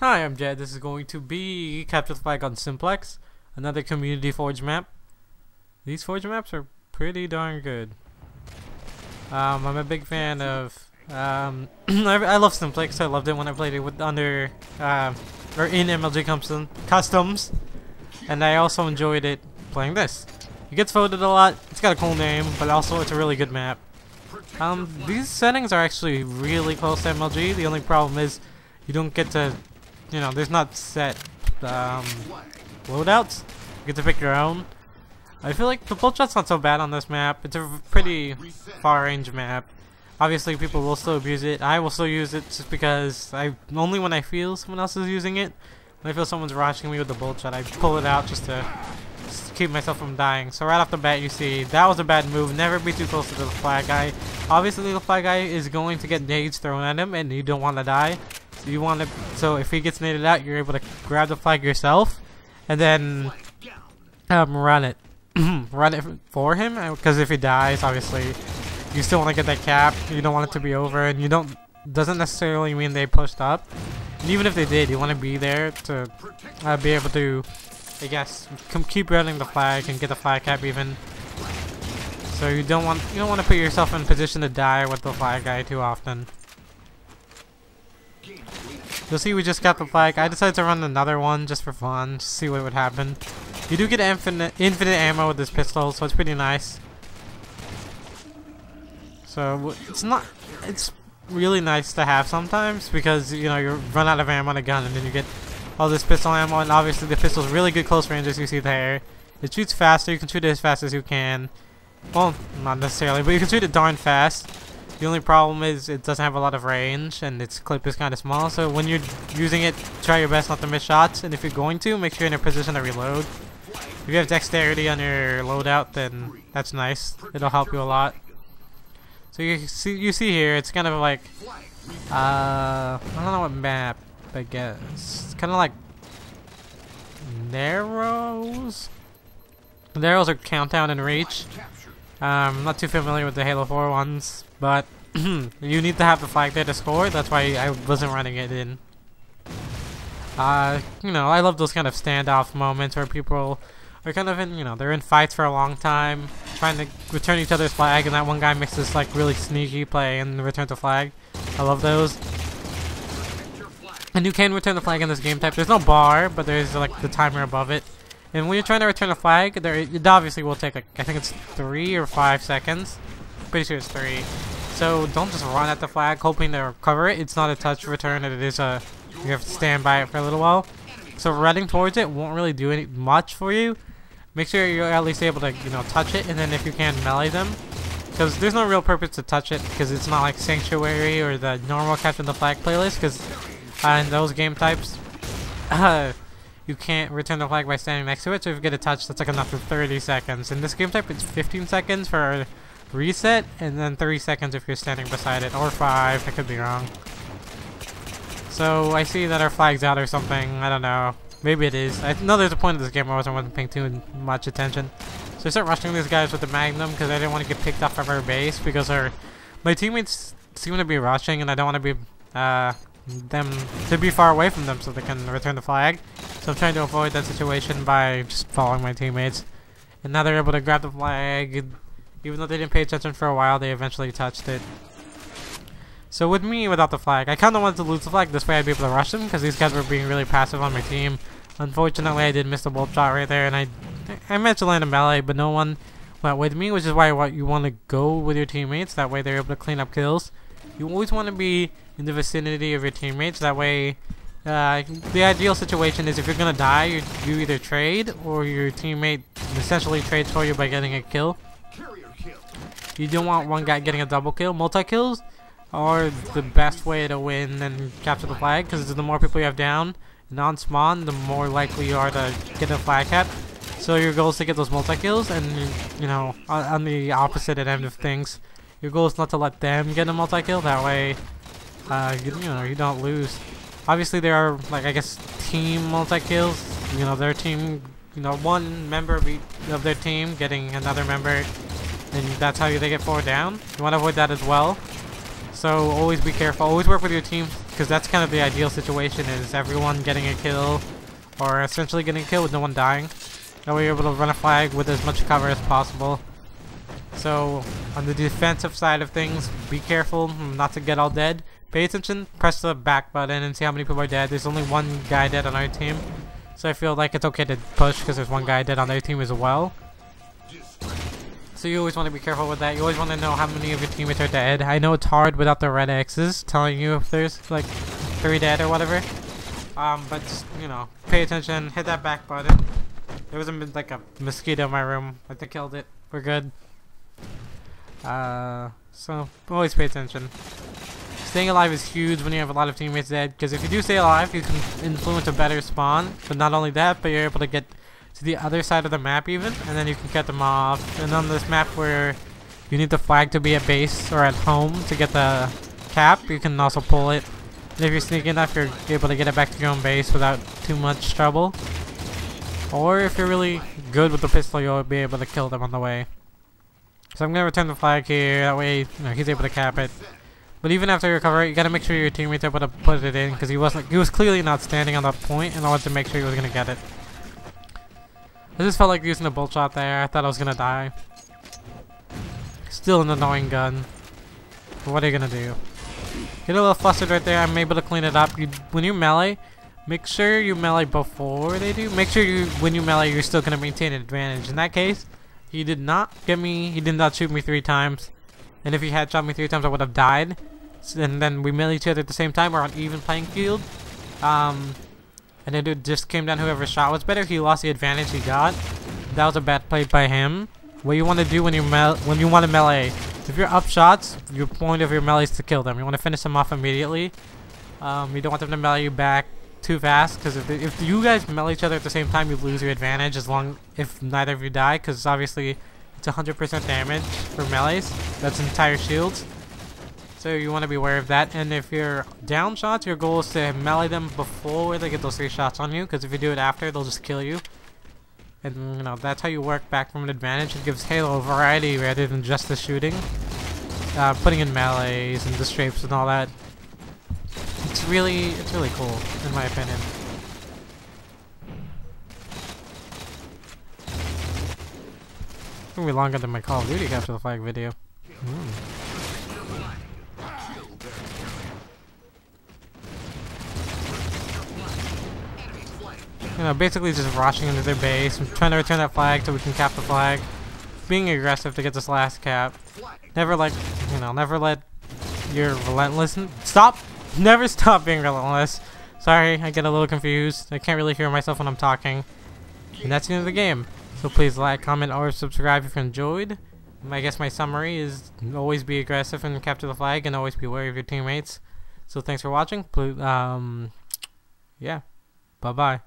Hi, I'm Jed. This is going to be Capture the Flag on Simplex, another community forge map. These forge maps are pretty darn good. I'm a big fan of. I love Simplex. I loved it when I played it with under or in MLG Customs, and I also enjoyed it playing this. It gets voted a lot. It's got a cool name, but also it's a really good map. These settings are actually really close to MLG. The only problem is you don't get to, there's not set loadouts. You get to pick your own. I feel like the bolt shot's not so bad on this map. It's a pretty far range map. Obviously, people will still abuse it. I will still use it just because only when I feel someone else is using it. When I feel someone's rushing me with the bolt shot, I pull it out just to keep myself from dying. So right off the bat, you see that was a bad move. Never be too close to the flag guy. Obviously, the flag guy is going to get nades thrown at him, and you don't want to die. So if he gets naded out, you're able to grab the flag yourself, and then run it, run it for him. Because if he dies, obviously, you still want to get that cap. You don't want it to be over, and doesn't necessarily mean they pushed up. And even if they did, you want to be there to be able to, I guess, keep running the flag and get the flag cap even. So you don't want to put yourself in position to die with the flag guy too often. You'll see we just got the flag. I decided to run another one just for fun, just see what would happen. You do get infinite ammo with this pistol, so it's pretty nice. So it's really nice to have sometimes because you run out of ammo on a gun and then you get all this pistol ammo, and obviously the pistol's really good close range as you see there. It shoots faster. You can shoot it as fast as you can. Well, not necessarily, but you can shoot it darn fast. The only problem is it doesn't have a lot of range and its clip is kind of small, so when you're using it, try your best not to miss shots, and if you're going to, make sure you're in a position to reload. If you have dexterity on your loadout, then that's nice. It'll help you a lot. So you see here, it's kind of like, I don't know what map, I guess. It's kind of like Narrows? Narrows are Countdown and Reach. I'm not too familiar with the Halo 4 ones, but you need to have the flag there to score. That's why I wasn't running it in. I love those kind of standoff moments where people are kind of in, they're in fights for a long time, trying to return each other's flag, and that one guy makes this like really sneaky play and returns the flag. I love those. And you can return the flag in this game type. There's no bar, but there's like the timer above it. And when you're trying to return a flag, it obviously will take like, I think it's 3 or 5 seconds. Pretty sure it's 3. So don't just run at the flag hoping to recover it. It's not a touch return, and it is you have to stand by it for a little while. So running towards it won't really do much for you. Make sure you're at least able to touch it, and then if you can, melee them. Because there's no real purpose to touch it, because it's not like Sanctuary or the normal Capture the Flag playlist, because in those game types, you can't return the flag by standing next to it, so if you get a touch, that's like enough for 30 seconds. In this game type, it's 15 seconds for reset, and then 30 seconds if you're standing beside it, or 5, I could be wrong. So I see that our flag's out or something, I don't know. Maybe it is. I know there's a point of this game where I wasn't paying too much attention. So I start rushing these guys with the Magnum because I didn't want to get picked off of our base because my teammates seem to be rushing, and I don't want to be them to be far away from them so they can return the flag. So I'm trying to avoid that situation by just following my teammates. And now they're able to grab the flag. Even though they didn't pay attention for a while, they eventually touched it. So with me, without the flag, I kind of wanted to lose the flag. This way I'd be able to rush them because these guys were being really passive on my team. Unfortunately, I did miss the bolt shot right there, and I meant to land a melee, but no one went with me, which is why you want to go with your teammates. That way they're able to clean up kills. You always want to be in the vicinity of your teammates. That way, the ideal situation is if you're going to die, you either trade or your teammate essentially trades for you by getting a kill. You don't want one guy getting a double kill. Multi-kills are the best way to win and capture the flag, because the more people you have down and on spawn, the more likely you are to get a flag cap. So your goal is to get those multi-kills, and on the opposite end of things, your goal is not to let them get a multi-kill. That way, you don't lose. Obviously, there are, like, I guess, team multi-kills. Their team, one member of their team getting another member, and that's how they get 4 down. You want to avoid that as well. So always be careful. Always work with your team because that's kind of the ideal situation, is everyone getting a kill, or essentially getting a kill with no one dying. That way you're able to run a flag with as much cover as possible. So on the defensive side of things, be careful not to get all dead. Pay attention, press the back button and see how many people are dead. There's only one guy dead on our team, so I feel like it's okay to push because there's one guy dead on their team as well. So you always want to be careful with that. You always want to know how many of your teammates are dead. I know it's hard without the red X's telling you if there's like 3 dead or whatever. But just, you know, pay attention, hit that back button. There was like a mosquito in my room. I think killed it. We're good. So always pay attention. Staying alive is huge when you have a lot of teammates dead, because if you do stay alive, you can influence a better spawn. But not only that, but you're able to get to the other side of the map even, and then you can cut them off. And on this map where you need the flag to be at base or at home to get the cap, you can also pull it. And if you're sneaky enough, you're able to get it back to your own base without too much trouble. Or if you're really good with the pistol, you'll be able to kill them on the way. So I'm going to return the flag here, that way, you know, he's able to cap it. But even after you recover it, you got to make sure your teammate's able to put it in, because he was clearly not standing on that point, and I wanted to make sure he was going to get it. I just felt like using a bolt shot there. I thought I was going to die. Still an annoying gun. But what are you going to do? Get a little flustered right there. I'm able to clean it up. When you melee, make sure you melee before they do. Make sure when you melee, you're still going to maintain an advantage. In that case, he did not get me. He did not shoot me 3 times. And if he had shot me 3 times, I would have died. And then we melee each other at the same time. We're on even playing field. And it just came down whoever shot was better. He lost the advantage he got. That was a bad play by him. What you want to do when you want to melee, if you're up shots, your point of your melee is to kill them. You want to finish them off immediately. You don't want them to melee you back too fast, because if you guys melee each other at the same time, you lose your advantage if neither of you die, because obviously it's 100% damage for melees. That's entire shields. So you want to be aware of that. And if you're down shots, your goal is to melee them before they get those 3 shots on you, because if you do it after, they'll just kill you. And you know, that's how you work back from an advantage. It gives Halo variety rather than just the shooting. Putting in melees and the strafes and all that. It's really cool, in my opinion. It's gonna be longer than my Call of Duty capture the flag video. You know, basically just rushing into their base. I'm trying to return that flag so we can cap the flag. Being aggressive to get this last cap. Never let your relentless... Stop! Never stop being relentless. Sorry, I get a little confused. I can't really hear myself when I'm talking. And that's the end of the game. So please like, comment, or subscribe if you enjoyed. I guess my summary is always be aggressive and capture the flag, and always be wary of your teammates. So thanks for watching. Yeah. Bye-bye.